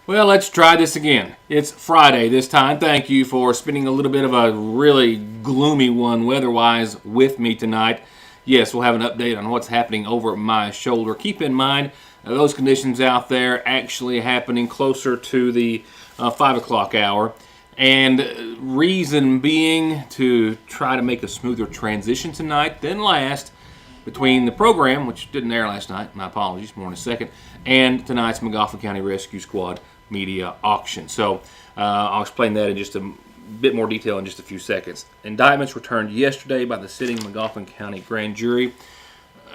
Well, let's try this again. It's Friday this time. Thank you for spending a little bit of a really gloomy one weather-wise with me tonight. Yes, we'll have an update on what's happening over my shoulder. Keep in mind, those conditions out there actually happening closer to the 5 o'clock hour. And reason being to try to make a smoother transition tonight than last between the program, which didn't air last night, my apologies, more in a second, and tonight's McGoffin County Rescue Squad media auction. So I'll explain that in just a bit more detail in just a few seconds. Indictments returned yesterday by the sitting McGoffin County Grand Jury.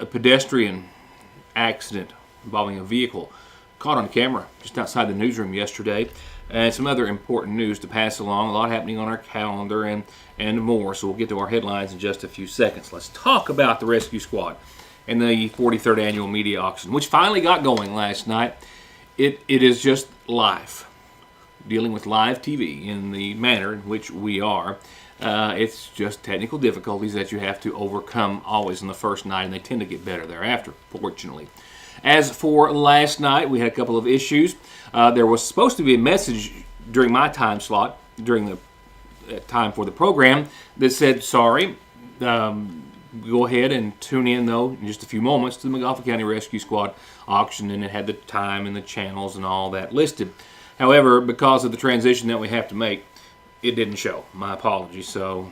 A pedestrian accident involving a vehicle caught on camera just outside the newsroom yesterday. And some other important news to pass along. A lot happening on our calendar and more. So we'll get to our headlines in just a few seconds. Let's talk about the Rescue Squad and the 43rd Annual Media Auction, which finally got going last night. It is just live, dealing with live TV in the manner in which we are. It's just technical difficulties that you have to overcome always in the first night, and they tend to get better thereafter, fortunately. As for last night, we had a couple of issues. There was supposed to be a message during my time slot, during the time for the program, that said, sorry, go ahead and tune in, though, in just a few moments to the McGoffin County Rescue Squad auction, and it had the time and the channels and all that listed. However, because of the transition that we have to make, it didn't show. My apologies. So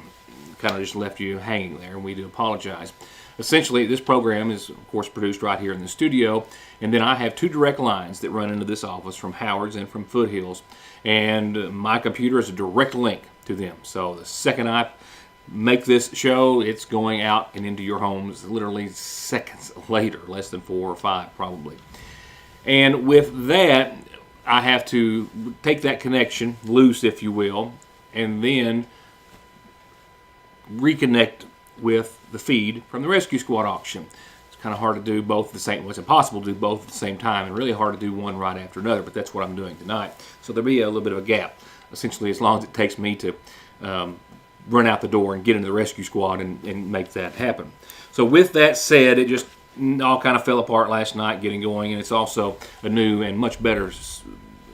kind of just left you hanging there, and we do apologize. Essentially, this program is, of course, produced right here in the studio, and then I have two direct lines that run into this office from Howard's and from Foothills, and my computer is a direct link to them. So the second I make this show, it's going out and into your homes literally seconds later, less than 4 or 5 probably. And with that, I have to take that connection loose, if you will, and then reconnect with the feed from the Rescue Squad auction. It's kind of hard to do both at the same. Well, it's impossible to do both at the same time, and really hard to do one right after another. But that's what I'm doing tonight. So there'll be a little bit of a gap, essentially, as long as it takes me to run out the door and get into the Rescue Squad and make that happen. So with that said, it just all kind of fell apart last night getting going, and it's also a new and much better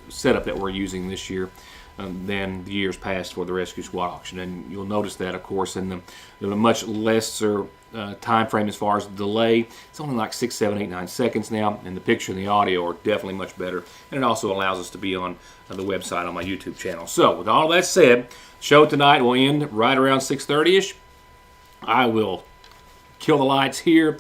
setup that we're using this year than the years past for the Rescue Squad auction. And you'll notice that, of course, in the much lesser time frame as far as the delay. It's only like 6, 7, 8, 9 seconds now, and the picture and the audio are definitely much better. And it also allows us to be on the website on my YouTube channel. So with all that said, show tonight will end right around 6:30ish. I will kill the lights here,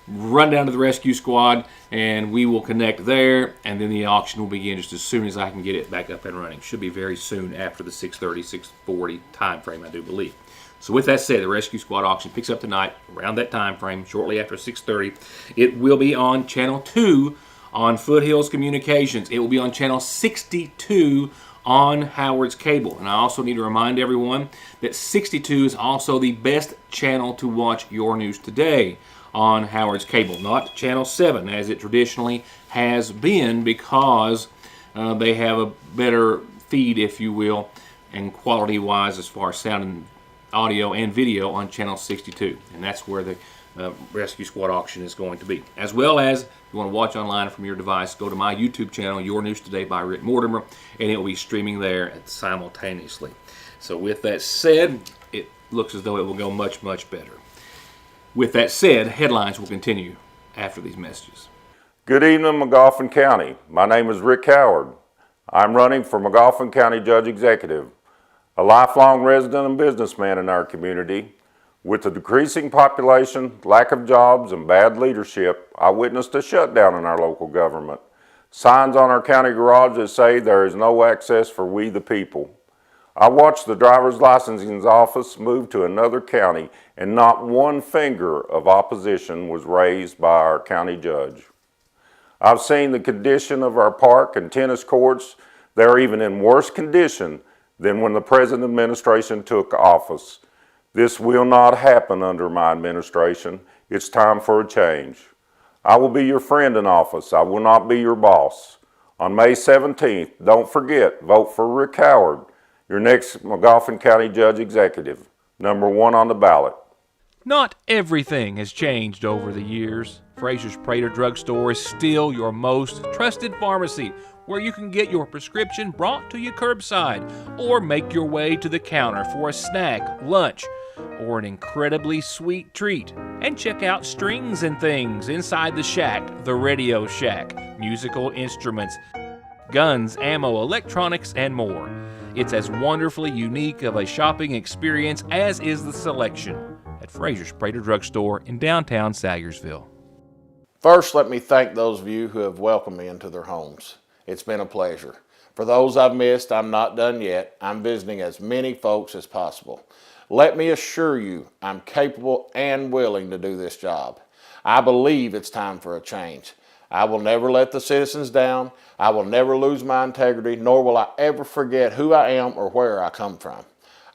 run down to the Rescue Squad, and we will connect there, and then the auction will begin just as soon as I can get it back up and running. Should be very soon after the 6:30, 6:40 time frame, I do believe. So with that said, the Rescue Squad auction picks up tonight around that time frame, shortly after 6:30. It will be on Channel 2 on Foothills Communications. It will be on Channel 62 on Howard's Cable. And I also need to remind everyone that 62 is also the best channel to watch Your News Today on Howard's Cable, not Channel 7 as it traditionally has been, because they have a better feed, if you will, and quality-wise as far as sound and audio and video on Channel 62. And that's where the Rescue Squad auction is going to be. As well as, if you want to watch online from your device, go to my YouTube channel, Your News Today by Rick Mortimer, and it will be streaming there simultaneously. So with that said, it looks as though it will go much, much better. With that said, headlines will continue after these messages. Good evening, McGoffin County. My name is Rick Howard. I'm running for McGoffin County Judge Executive, a lifelong resident and businessman in our community. With the decreasing population, lack of jobs, and bad leadership, I witnessed a shutdown in our local government. Signs on our county garages say there is no access for we the people. I watched the driver's licensing office move to another county, and not one finger of opposition was raised by our county judge. I've seen the condition of our park and tennis courts. They're even in worse condition than when the present administration took office. This will not happen under my administration. It's time for a change. I will be your friend in office. I will not be your boss. On May 17th, don't forget, vote for Rick Howard, your next McGoffin County Judge Executive, number 1 on the ballot. Not everything has changed over the years. Fraser's Prater Drugstore is still your most trusted pharmacy, where you can get your prescription brought to you curbside or make your way to the counter for a snack, lunch, or an incredibly sweet treat. And check out Strings and Things inside the shack, the Radio Shack, musical instruments, guns, ammo, electronics, and more. It's as wonderfully unique of a shopping experience as is the selection at Frazier's Prater Drugstore in downtown Sayersville. First, let me thank those of you who have welcomed me into their homes. It's been a pleasure. For those I've missed, I'm not done yet. I'm visiting as many folks as possible. Let me assure you, I'm capable and willing to do this job. I believe it's time for a change. I will never let the citizens down. I will never lose my integrity, nor will I ever forget who I am or where I come from.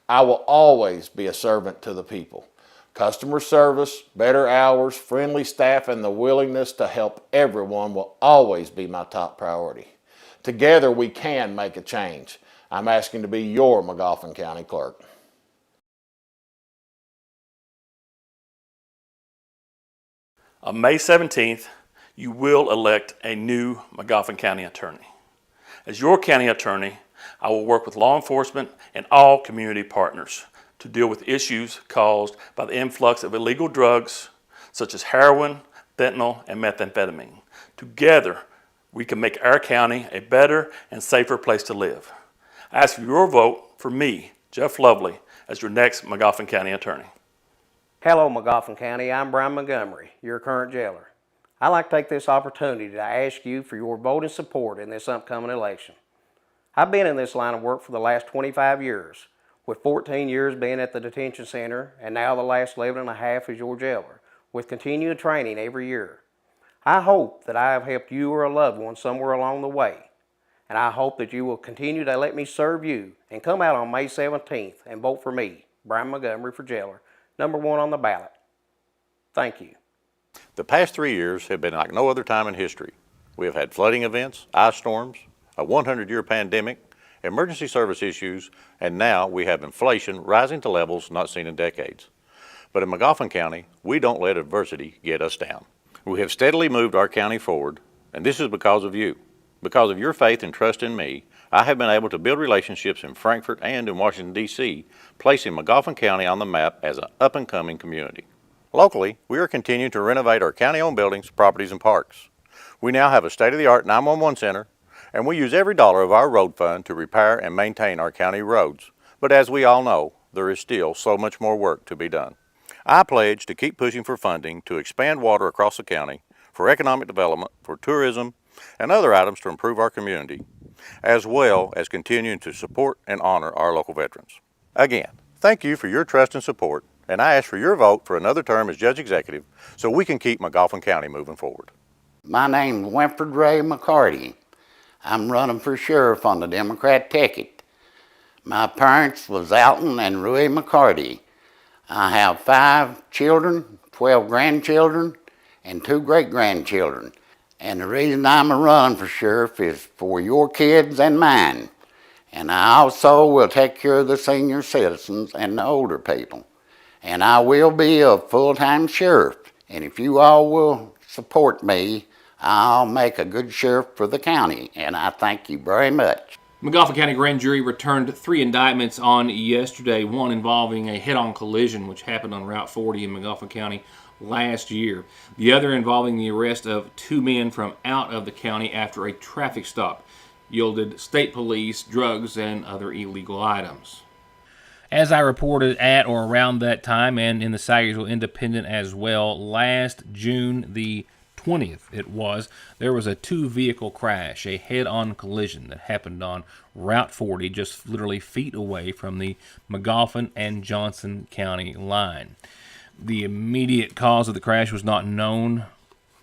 I will always be a servant to the people. Customer service, better hours, friendly staff, and the willingness to help everyone will always be my top priority. Together we can make a change. I'm asking to be your McGoffin County Clerk. On May 17th, you will elect a new McGoffin County Attorney. As your county attorney, I will work with law enforcement and all community partners to deal with issues caused by the influx of illegal drugs such as heroin, fentanyl, and methamphetamine. Together, we can make our county a better and safer place to live. I ask for your vote for me, Jeff Lovely, as your next McGoffin County Attorney. Hello, McGoffin County. I'm Brian Montgomery, your current jailer. I'd like to take this opportunity to ask you for your vote and support in this upcoming election. I've been in this line of work for the last 25 years, with 14 years being at the detention center, and now the last 11 and a half as your jailer, with continued training every year. I hope that I have helped you or a loved one somewhere along the way, and I hope that you will continue to let me serve you and come out on May 17th and vote for me, Brian Montgomery, for jailer, number 1 on the ballot. Thank you. The past 3 years have been like no other time in history. We have had flooding events, ice storms, a 100-year pandemic, emergency service issues, and now we have inflation rising to levels not seen in decades. But in McGoffin County, we don't let adversity get us down. We have steadily moved our county forward, and this is because of you. Because of your faith and trust in me, I have been able to build relationships in Frankfort and in Washington, D.C., placing McGoffin County on the map as an up-and-coming community. Locally, we are continuing to renovate our county-owned buildings, properties, and parks. We now have a state-of-the-art 911 center, and we use every dollar of our road fund to repair and maintain our county roads. But as we all know, there is still so much more work to be done. I pledge to keep pushing for funding to expand water across the county, for economic development, for tourism, and other items to improve our community, as well as continuing to support and honor our local veterans. Again, thank you for your trust and support, and I ask for your vote for another term as Judge Executive so we can keep McGoffin County moving forward. My name's Winfred Ray McCarty. I'm running for sheriff on the Democrat ticket. My parents was Alton and Rui McCarty. I have 5 children, 12 grandchildren, and 2 great-grandchildren. And the reason I'm a run for sheriff is for your kids and mine. And I also will take care of the senior citizens and the older people. And I will be a full-time sheriff. And if you all will support me, I'll make a good sheriff for the county. And I thank you very much. McGoffin County Grand Jury returned 3 indictments on yesterday, one involving a head-on collision which happened on Route 40 in McGoffin County last year. The other involving the arrest of 2 men from out of the county after a traffic stop yielded state police, drugs, and other illegal items. As I reported at or around that time, and in the Sayersville Independent as well, last June the 20th there was a 2-vehicle crash, a head-on collision that happened on Route 40, just literally feet away from the McGoffin and Johnson County line. The immediate cause of the crash was not known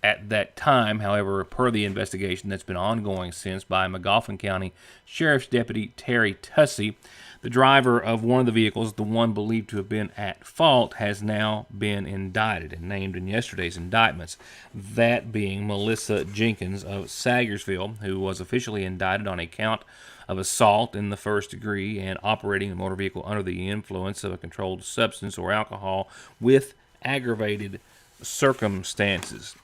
at that time. However, per the investigation that's been ongoing since by McGoffin County Sheriff's Deputy Terry Tussey, the driver of one of the vehicles, the one believed to have been at fault, has now been indicted and named in yesterday's indictments, that being Melissa Jenkins of Sayersville, who was officially indicted on a count of assault in the first degree and operating a motor vehicle under the influence of a controlled substance or alcohol with aggravated circumstances.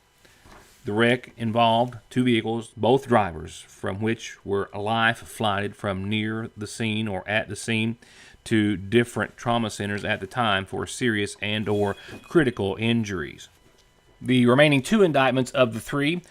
The wreck involved two vehicles, both drivers, from which were life flighted from near the scene or at the scene to different trauma centers at the time for serious and or critical injuries. The remaining two indictments of the three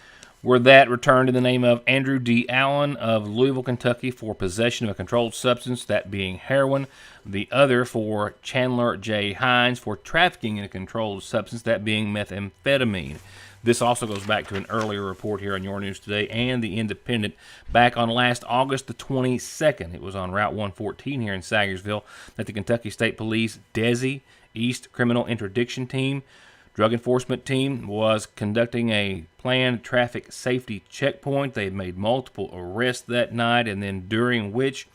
were that returned in the name of Andrew D. Allen of Louisville, Kentucky for possession of a controlled substance, that being heroin. The other for Chandler J. Hines for trafficking in a controlled substance, that being methamphetamine. This also goes back to an earlier report here on Your News Today and the Independent back on last August the 22nd. It was on Route 114 here in Sagersville that the Kentucky State Police DESI East Criminal Interdiction Team Drug Enforcement Team was conducting a planned traffic safety checkpoint. They made multiple arrests that night, and then during which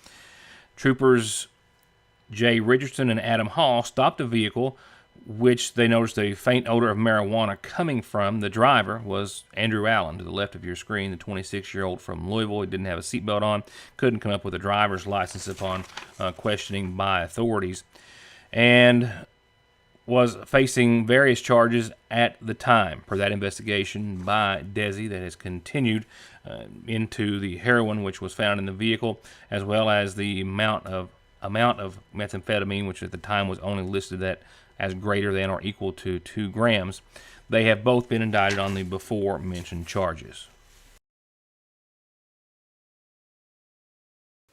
troopers Jay Richardson and Adam Hall stopped a vehicle which they noticed a faint odor of marijuana coming from. The driver was Andrew Allen, to the left of your screen, the 26-year-old from Louisville. He didn't have a seatbelt on, couldn't come up with a driver's license upon questioning by authorities, and was facing various charges at the time, per that investigation by DESI that has continued into the heroin which was found in the vehicle, as well as the amount of methamphetamine, which at the time was only listed as greater than or equal to 2 grams. They have both been indicted on the before mentioned charges.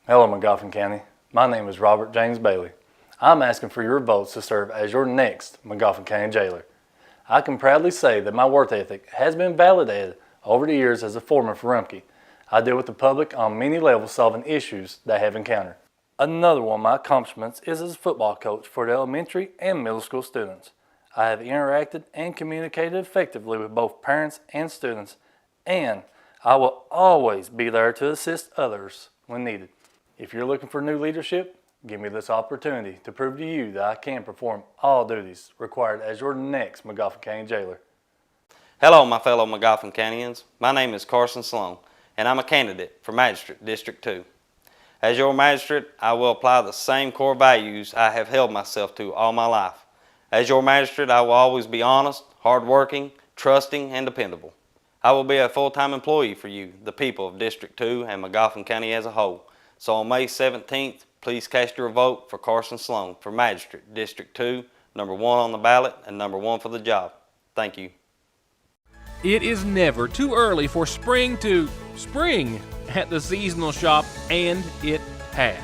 Hello, Magoffin County. My name is Robert James Bailey. I'm asking for your votes to serve as your next Magoffin County jailer. I can proudly say that my work ethic has been validated over the years as a foreman for Rumpke. I deal with the public on many levels, solving issues they have encountered. Another one of my accomplishments is as a football coach for the elementary and middle school students. I have interacted and communicated effectively with both parents and students, and I will always be there to assist others when needed. If you're looking for new leadership, give me this opportunity to prove to you that I can perform all duties required as your next Magoffin County jailer. Hello, my fellow Magoffin Countyans. My name is Carson Sloan, and I'm a candidate for Magistrate District 2. As your magistrate, I will apply the same core values I have held myself to all my life. As your magistrate, I will always be honest, hardworking, trusting, and dependable. I will be a full-time employee for you, the people of District 2 and Magoffin County as a whole. So on May 17th, please cast your vote for Carson Sloan for Magistrate District 2, number 1 on the ballot and number 1 for the job. Thank you. It is never too early for spring to spring at the seasonal shop, and it has.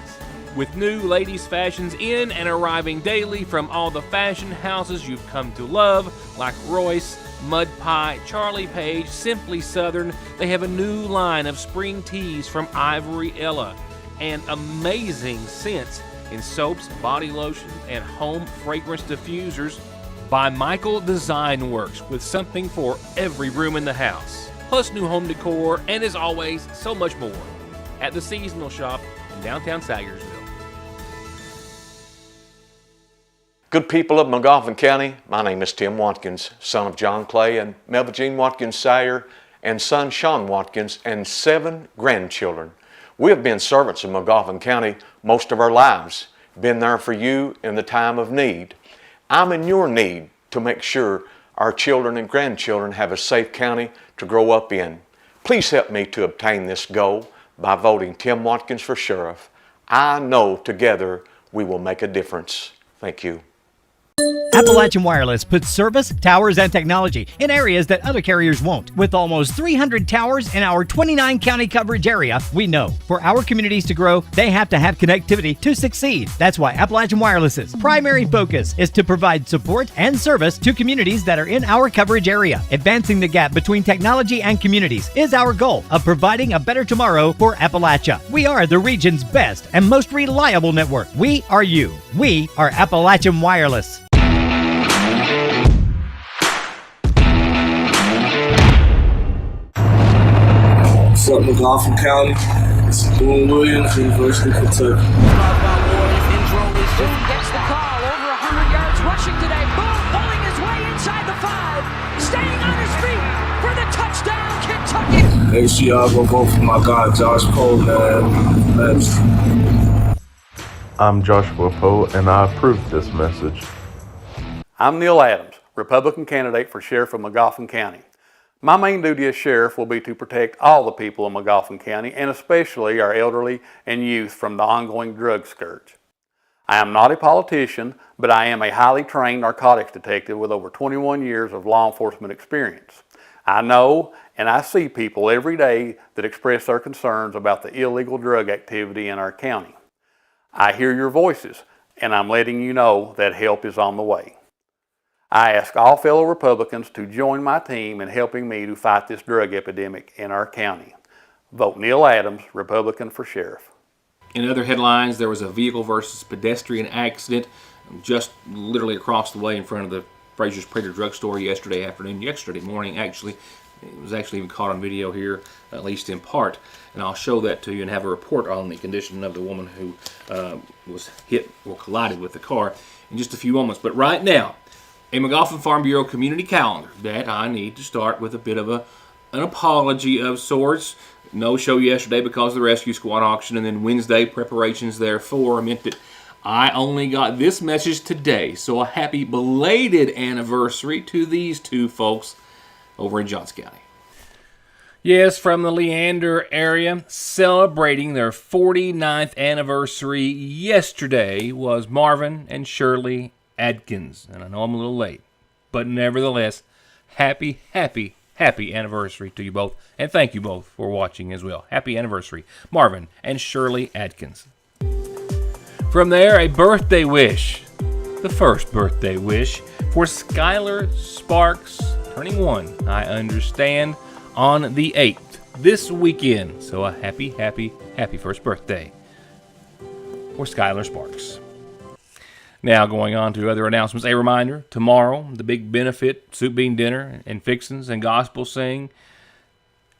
With new ladies' fashions in and arriving daily from all the fashion houses you've come to love, like Royce, Mud Pie, Charlie Page, Simply Southern. They have a new line of spring tees from Ivory Ella, and amazing scents in soaps, body lotions, and home fragrance diffusers by Michael Design Works, with something for every room in the house. Plus new home decor, and as always, so much more at the seasonal shop in downtown Sagersville. Good people of Magoffin County, my name is Tim Watkins, son of John Clay and Melva Jean Watkins Sire, and son Sean Watkins, and 7 grandchildren. We have been servants of Magoffin County most of our lives, been there for you in the time of need. I'm in your need to make sure our children and grandchildren have a safe county to grow up in. Please help me to obtain this goal by voting Tim Watkins for sheriff. I know together we will make a difference. Thank you. Appalachian Wireless puts service, towers, and technology in areas that other carriers won't. With almost 300 towers in our 29 county coverage area, we know for our communities to grow, they have to have connectivity to succeed. That's why Appalachian Wireless's primary focus is to provide support and service to communities that are in our coverage area. Advancing the gap between technology and communities is our goal of providing a better tomorrow for Appalachia. We are the region's best and most reliable network. We are you. We are Appalachian Wireless. What's up, Magoffin County? This is Boone Williams, University of Kentucky. Boone gets the call, over 100 yards rushing today. Boone pulling his way inside the 5, staying on his feet for the touchdown, Kentucky. Make sure y'all go vote for my guy, Josh Poe, man. I'm Joshua Poe, and I approve this message. I'm Neil Adams, Republican candidate for Sheriff of Magoffin County. My main duty as sheriff will be to protect all the people of McGoffin County, and especially our elderly and youth, from the ongoing drug scourge. I am not a politician, but I am a highly trained narcotics detective with over 21 years of law enforcement experience. I know and I see people every day that express their concerns about the illegal drug activity in our county. I hear your voices, and I'm letting you know that help is on the way. I ask all fellow Republicans to join my team in helping me to fight this drug epidemic in our county. Vote Neil Adams, Republican, for sheriff. In other headlines, there was a vehicle versus pedestrian accident just literally across the way in front of the Frazier's Prater drugstore yesterday morning actually. It was actually even caught on video here, at least in part. And I'll show that to you and have a report on the condition of the woman who was hit or collided with the car in just a few moments. But right now, a McGoffin Farm Bureau community calendar that I need to start with a bit of an apology of sorts. No show yesterday because of the rescue squad auction, and then Wednesday preparations therefore meant that I only got this message today. So a happy belated anniversary to these two folks over in Johnson County. Yes, from the Leander area, celebrating their 49th anniversary yesterday was Marvin and Shirley Adkins. And I know I'm a little late, but nevertheless, happy anniversary to you both. And thank you both for watching as well. Happy anniversary, Marvin and Shirley Adkins. From there, a birthday wish. The first birthday wish for Skylar Sparks, turning 1, I understand, on the 8th, this weekend. So a happy first birthday for Skylar Sparks. Now going on to other announcements. A reminder, tomorrow, the big benefit soup bean dinner and fixins and gospel sing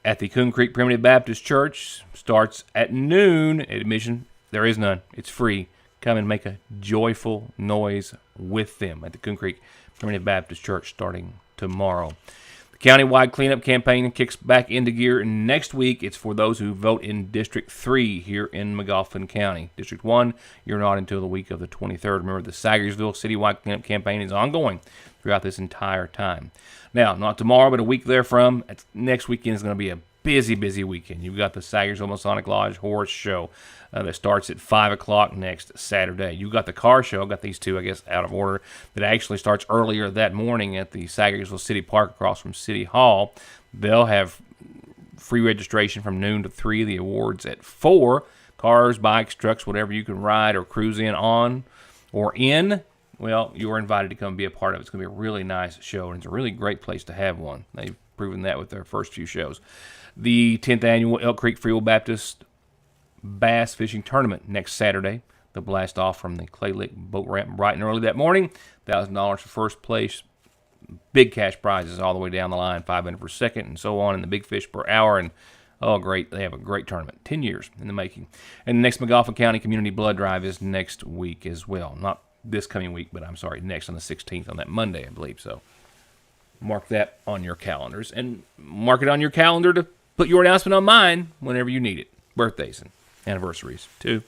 at the Coon Creek Primitive Baptist Church starts at noon. Admission, there is none. It's free. Come and make a joyful noise with them at the Coon Creek Primitive Baptist Church starting tomorrow. The countywide cleanup campaign kicks back into gear next week. It's for those who vote in District 3 here in McGoffin County. District 1, you're not until the week of the 23rd. Remember, the Sagersville citywide cleanup campaign is ongoing throughout this entire time. Now, not tomorrow, but a week therefrom. Next weekend is going to be a busy weekend. You've got the Sagersville Masonic Lodge Horse Show that starts at 5 o'clock next Saturday. You've got the car show. I've got these two, I guess, out of order, that actually starts earlier that morning at the Sagersville City Park across from City Hall. They'll have free registration from noon to 3. The awards at 4. Cars, bikes, trucks, whatever you can ride or cruise in on or in, well, you're invited to come be a part of it. It's going to be a really nice show, and it's a really great place to have one. They've proven that with their first few shows. The 10th annual Elk Creek Freehold Baptist Bass Fishing Tournament next Saturday. They'll blast off from the Clay Lick boat ramp bright and early that morning. $1,000 for first place. Big cash prizes all the way down the line, $500 for second, and so on, and the big fish per hour. And oh, great! They have a great tournament. 10 years in the making. And the next McGoffin County Community Blood Drive is next week as well. Not this coming week, but I'm sorry, next on the 16th, on that Monday, I believe. So mark that on your calendars, and mark it on your calendar to put your announcement on mine whenever you need it. Birthdays and anniversaries, too.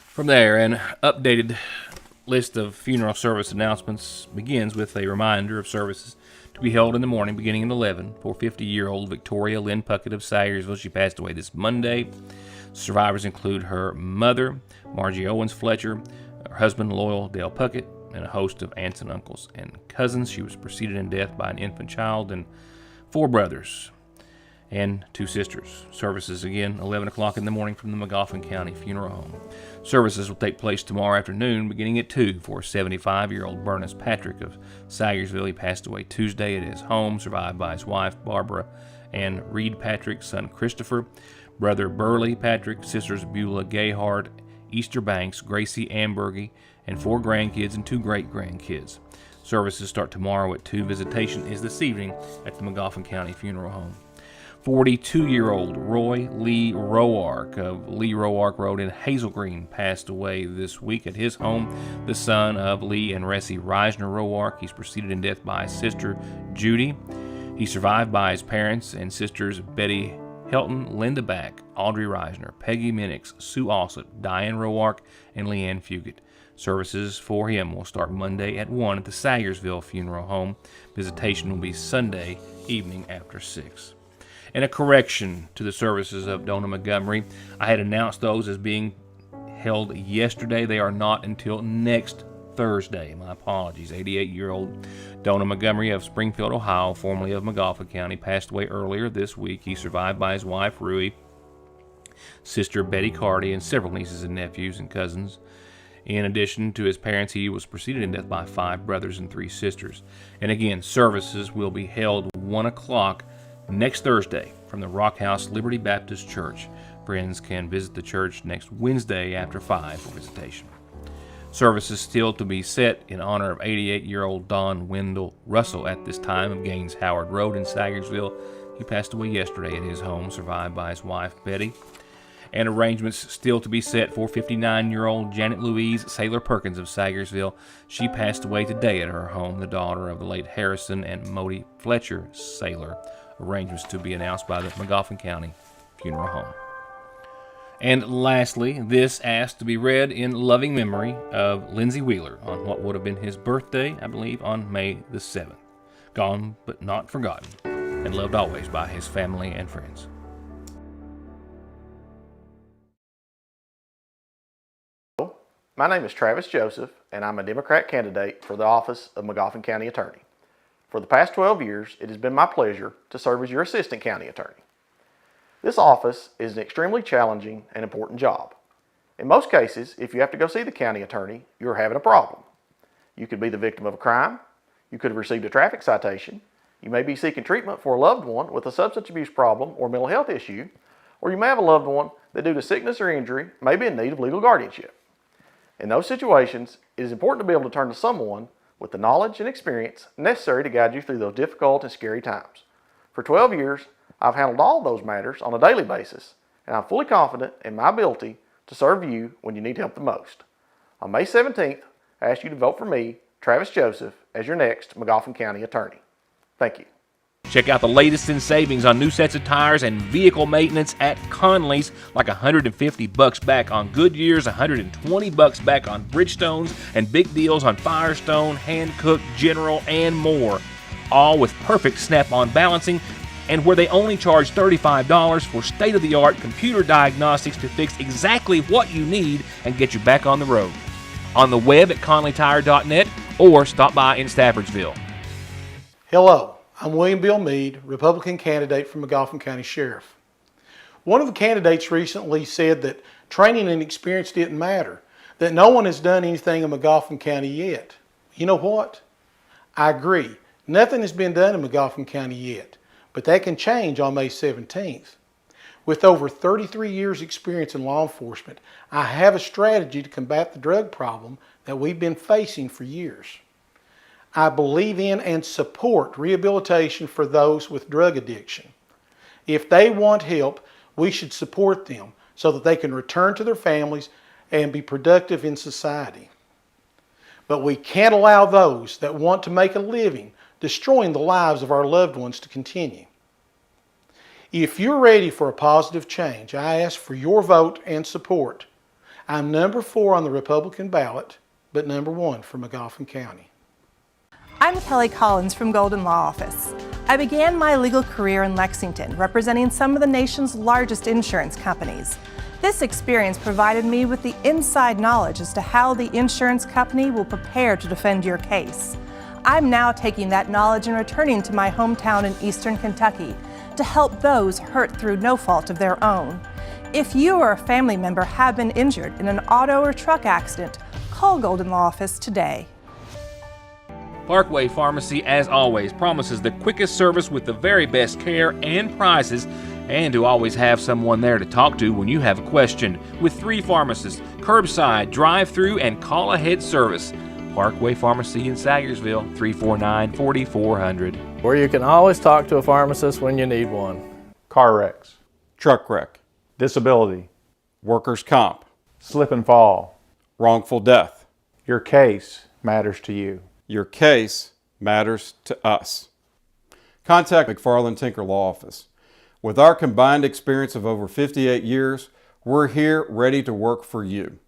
From there, an updated list of funeral service announcements begins with a reminder of services to be held in the morning beginning at 11 for 50-year-old Victoria Lynn Puckett of Sayersville. She passed away this Monday. Survivors include her mother, Margie Owens Fletcher, her husband, Loyal Dale Puckett, and a host of aunts and uncles and cousins. She was preceded in death by an infant child and 4 brothers and 2 sisters. Services again, 11 o'clock in the morning from the McGoffin County Funeral Home. Services will take place tomorrow afternoon beginning at 2 for 75-year-old Bernice Patrick of Sayersville. He passed away Tuesday at his home, survived by his wife, Barbara, and Reed Patrick, son Christopher, brother Burley Patrick, sisters Beulah Gayhard, Easter Banks, Gracie Ambergy, and 4 grandkids and 2 great-grandkids. Services start tomorrow at 2. Visitation is this evening at the McGoffin County Funeral Home. 42-year-old Roy Lee Roark of Lee Roark Road in Hazel Green passed away this week at his home, the son of Lee and Ressie Reisner Roark. He's preceded in death by his sister, Judy. He's survived by his parents and sisters, Betty Helton, Linda Back, Audrey Reisner, Peggy Minix, Sue Ossett, Diane Roark, and Leanne Fugit. Services for him will start Monday at 1 at the Sayersville Funeral Home. Visitation will be Sunday evening after 6. And a correction to the services of Donna Montgomery. I had announced those as being held yesterday. They are not until next Thursday. My apologies. 88-year-old Donna Montgomery of Springfield, Ohio, formerly of McGoffin County, passed away earlier this week. He's survived by his wife, Rui, sister Betty Carty, and several nieces and nephews and cousins. In addition to his parents, he was preceded in death by 5 brothers and 3 sisters. And again, services will be held 1 o'clock next Thursday from the Rock House Liberty Baptist Church. Friends can visit the church next Wednesday after 5 for visitation. Services still to be set in honor of 88-year-old Don Wendell Russell at this time of Gaines Howard Road in Sayersville. He passed away yesterday at his home, survived by his wife, Betty. And arrangements still to be set for 59-year-old Janet Louise Saylor Perkins of Sayersville. She passed away today at her home, the daughter of the late Harrison and Modi Fletcher Saylor. Arrangements to be announced by the McGoffin County Funeral Home. And lastly, this asked to be read in loving memory of Lindsey Wheeler on what would have been his birthday, I believe, on May the 7th. Gone but not forgotten, and loved always by his family and friends. My name is Travis Joseph, and I'm a Democrat candidate for the office of McGoffin County Attorney. For the past 12 years, it has been my pleasure to serve as your Assistant County Attorney. This office is an extremely challenging and important job. In most cases, if you have to go see the county attorney, you're having a problem. You could be the victim of a crime, you could have received a traffic citation, you may be seeking treatment for a loved one with a substance abuse problem or mental health issue, or you may have a loved one that due to sickness or injury may be in need of legal guardianship. In those situations, it is important to be able to turn to someone with the knowledge and experience necessary to guide you through those difficult and scary times. For 12 years, I've handled all those matters on a daily basis, and I'm fully confident in my ability to serve you when you need help the most. On May 17th, I ask you to vote for me, Travis Joseph, as your next McGoffin County Attorney. Thank you. Check out the latest in savings on new sets of tires and vehicle maintenance at Conley's, like $150 back on Goodyears, $120 back on Bridgestones, and big deals on Firestone, Hankook, General, and more. All with perfect snap-on balancing, and where they only charge $35 for state-of-the-art computer diagnostics to fix exactly what you need and get you back on the road. On the web at conleytire.net or stop by in Staffordsville. Hello, I'm William Bill Meade, Republican candidate for McGoffin County Sheriff. One of the candidates recently said that training and experience didn't matter, that no one has done anything in McGoffin County yet. You know what? I agree. Nothing has been done in McGoffin County yet, but that can change on May 17th. With over 33 years experience in law enforcement, I have a strategy to combat the drug problem that we've been facing for years. I believe in and support rehabilitation for those with drug addiction. If they want help, we should support them so that they can return to their families and be productive in society. But we can't allow those that want to make a living destroying the lives of our loved ones to continue. If you're ready for a positive change, I ask for your vote and support. I'm number 4 on the Republican ballot, but number 1 for McGoffin County. I'm Kelly Collins from Golden Law Office. I began my legal career in Lexington, representing some of the nation's largest insurance companies. This experience provided me with the inside knowledge as to how the insurance company will prepare to defend your case. I'm now taking that knowledge and returning to my hometown in Eastern Kentucky to help those hurt through no fault of their own. If you or a family member have been injured in an auto or truck accident, call Golden Law Office today. Parkway Pharmacy, as always, promises the quickest service with the very best care and prices, and to always have someone there to talk to when you have a question. With 3 pharmacists, curbside, drive-through, and call-ahead service. Parkway Pharmacy in Sayersville, 349-4400. Where you can always talk to a pharmacist when you need one. Car wrecks, truck wreck, disability, workers' comp, slip and fall, wrongful death. Your case matters to you. Your case matters to us. Contact McFarland Tinker Law Office. With our combined experience of over 58 years, we're here ready to work for you.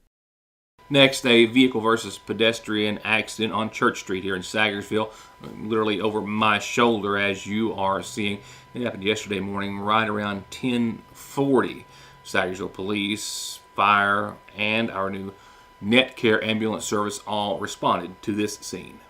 Next, a vehicle versus pedestrian accident on Church Street here in Sagersville, literally over my shoulder as you are seeing. It happened yesterday morning right around 10:40. Sagersville Police, Fire, and our new NetCare ambulance service all responded to this scene.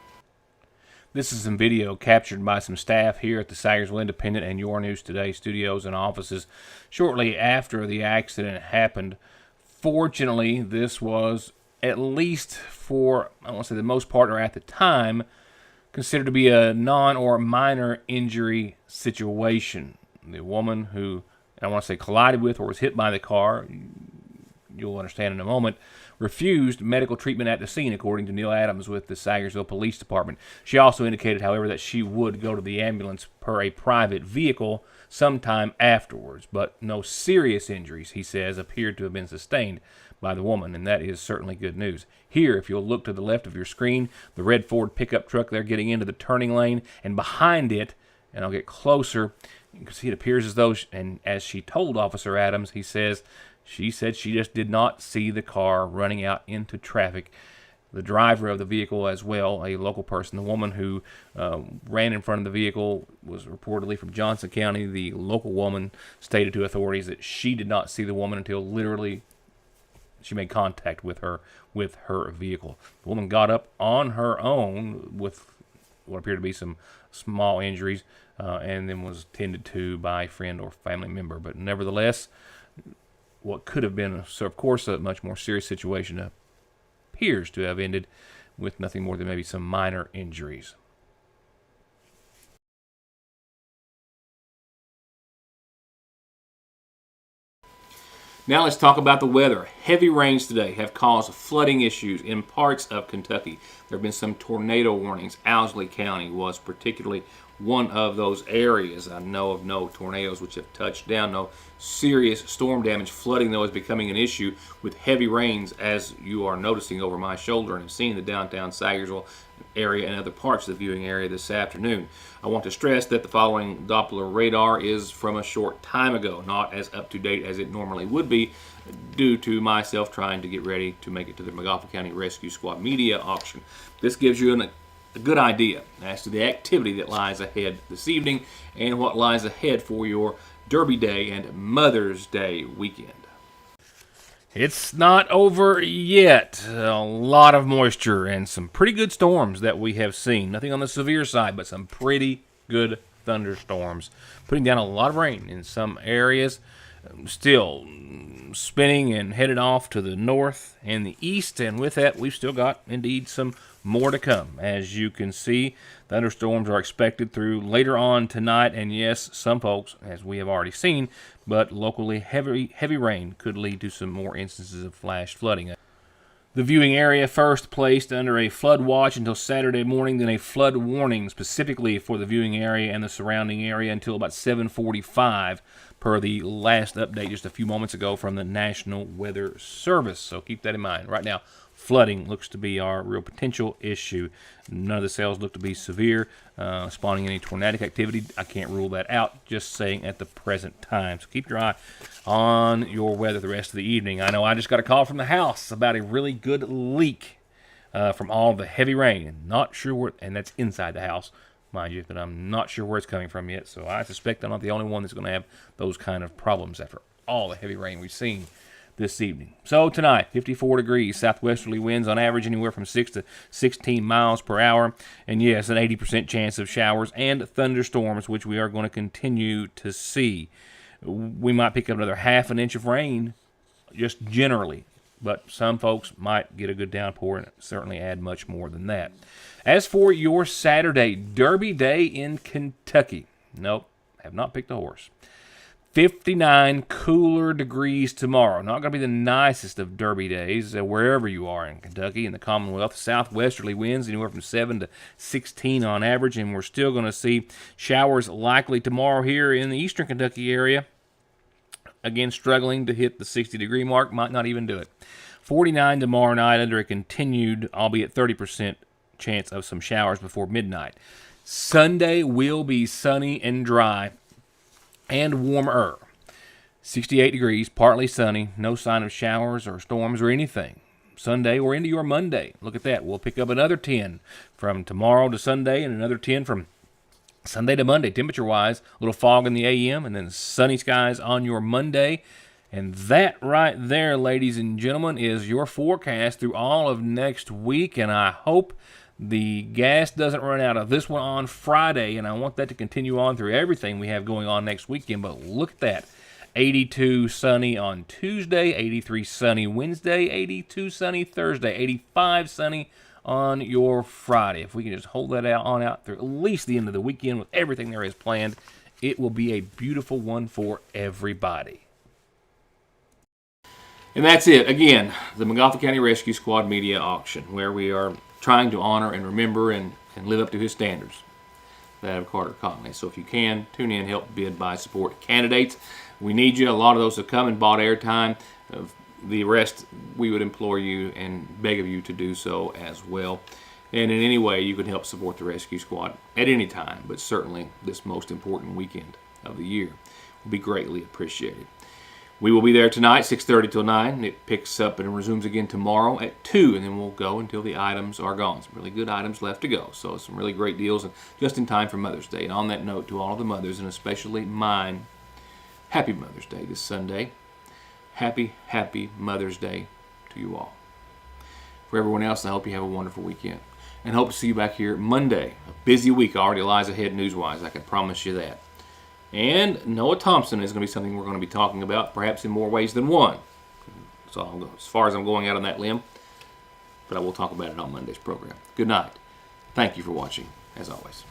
This is some video captured by some staff here at the Sagersville Independent and Your News Today studios and offices shortly after the accident happened. Fortunately, this was, at least for, I want to say the most part or at the time, considered to be a non or minor injury situation. The woman who, I want to say collided with or was hit by the car, you'll understand in a moment, refused medical treatment at the scene, according to Neil Adams with the Sagersville Police Department. She also indicated, however, that she would go to the ambulance per a private vehicle sometime afterwards, but no serious injuries, he says, appeared to have been sustained by the woman, and that is certainly good news. Here, if you'll look to the left of your screen, the red Ford pickup truck there getting into the turning lane, and behind it, and I'll get closer, you can see it appears as though, and as she told Officer Adams, she said she just did not see the car running out into traffic. The driver of the vehicle as well, a local person, the woman who ran in front of the vehicle was reportedly from Johnson County. The local woman stated to authorities that she did not see the woman until literally she made contact with her vehicle. The woman got up on her own with what appeared to be some small injuries and then was tended to by a friend or family member. But nevertheless, what could have been, so of course, a much more serious situation appears to have ended with nothing more than maybe some minor injuries. Now let's talk about the weather. Heavy rains today have caused flooding issues in parts of Kentucky. There have been some tornado warnings. Owsley County was particularly one of those areas. I know of no tornadoes which have touched down, no serious storm damage. Flooding, though, is becoming an issue with heavy rains, as you are noticing over my shoulder and have seen the downtown Sagersville area and other parts of the viewing area this afternoon. I want to stress that the following Doppler radar is from a short time ago, not as up to date as it normally would be, due to myself trying to get ready to make it to the McGoffin County Rescue Squad media auction. This gives you a good idea as to the activity that lies ahead this evening and what lies ahead for your Derby Day and Mother's Day weekend. It's not over yet. A lot of moisture and some pretty good storms that we have seen. Nothing on the severe side, but some pretty good thunderstorms, putting down a lot of rain in some areas. Still spinning and headed off to the north and the east, and with that we've still got indeed some more to come. As you can see, thunderstorms are expected through later on tonight, and yes, some folks, as we have already seen, but locally heavy rain could lead to some more instances of flash flooding. The viewing area first placed under a flood watch until Saturday morning, then a flood warning specifically for the viewing area and the surrounding area until about 7:45 per the last update just a few moments ago from the National Weather Service. So keep that in mind. Right now, flooding looks to be our real potential issue. None of the cells look to be severe, spawning any tornadic activity. I can't rule that out, just saying at the present time. So keep your eye on your weather the rest of the evening. I know I just got a call from the house about a really good leak from all the heavy rain. And not sure where, and that's inside the house, mind you, but I'm not sure where it's coming from yet. So I suspect I'm not the only one that's going to have those kind of problems after all the heavy rain we've seen this evening. So tonight, 54 degrees, southwesterly winds on average anywhere from 6 to 16 miles per hour. And yes, an 80% chance of showers and thunderstorms, which we are going to continue to see. We might pick up another half an inch of rain, just generally. But some folks might get a good downpour and certainly add much more than that. As for your Saturday, Derby Day in Kentucky. Nope, have not picked a horse. 59 cooler degrees tomorrow. Not going to be the nicest of Derby days wherever you are in Kentucky and the Commonwealth. Southwesterly winds anywhere from 7 to 16 on average, and we're still going to see showers likely tomorrow here in the eastern Kentucky area. Again, struggling to hit the 60-degree mark. Might not even do it. 49 tomorrow night under a continued, albeit 30% chance of some showers before midnight. Sunday will be sunny and dry and warmer. 68 degrees, partly sunny, no sign of showers or storms or anything. Sunday or into your Monday. Look at that. We'll pick up another 10 from tomorrow to Sunday and another 10 from Sunday to Monday. Temperature-wise, a little fog in the AM and then sunny skies on your Monday. And that right there, ladies and gentlemen, is your forecast through all of next week. And I hope the gas doesn't run out of this one on Friday. And I want that to continue on through everything we have going on next weekend. But look at that. 82 sunny on Tuesday, 83 sunny Wednesday, 82 sunny Thursday, 85 sunny on your Friday. If we can just hold that out through at least the end of the weekend with everything there is planned, it will be a beautiful one for everybody. And that's it. Again, the McGoffin County Rescue Squad Media Auction, where we are trying to honor and remember and live up to his standards, that of Carter Conley. So if you can, tune in, help bid, buy, support candidates. We need you. A lot of those have come and bought airtime. The rest, we would implore you and beg of you to do so as well. And in any way you can help support the Rescue Squad at any time, but certainly this most important weekend of the year will be greatly appreciated. We will be there tonight, 6:30 till 9. It picks up and resumes again tomorrow at 2, and then we'll go until the items are gone. Some really good items left to go, so some really great deals, and just in time for Mother's Day. And on that note, to all of the mothers, and especially mine, happy Mother's Day this Sunday. Happy, happy Mother's Day to you all. For everyone else, I hope you have a wonderful weekend, and hope to see you back here Monday. A busy week already lies ahead news-wise, I can promise you that. And Noah Thompson is going to be something we're going to be talking about, perhaps in more ways than one. So I'll go as far as I'm going out on that limb, but I will talk about it on Monday's program. Good night. Thank you for watching, as always.